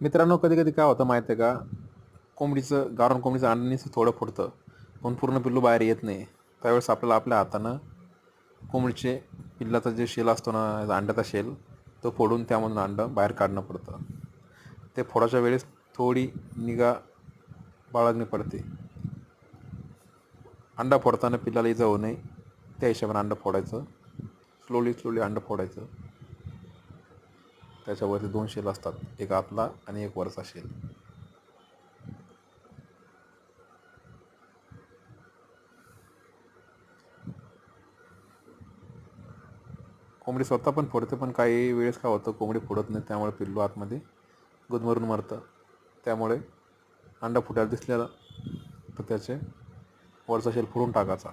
मित्रांनो, कधी कधी काय होतं माहिती आहे का, गावरान कोंबडीचं अंडणीचं थोडं फुटतं, पण पूर्ण पिल्लू बाहेर येत नाही. त्यावेळेस आपल्याला आपल्या हातानं कोंबडीचे पिल्लाचा जे शेल असतो ना, अंड्याचा शेल, तो फोडून त्यामधून अंडं बाहेर काढणं पडतं. ते फोडायच्या वेळेस थोडी निगा बाळगणी पडते. अंडा फोडताना पिल्लाला इजा होऊ नये त्या हिशोबाने अंडं फोडायचं. स्लोली अंडं फोडायचं. त्याच्यावरती 2 शेल असतात, एक आतला आणि एक वरचा शेल. कोंबडी स्वतः पण फोडते, पण काही वेळेस काय होतं, कोंबडी फोडत नाही, त्यामुळे पिल्लू आतमध्ये गुदमरून मरतं. त्यामुळे अंडा फुटायला दिसलेलं तर त्याचे वरचा शेल फोडून टाकायचा.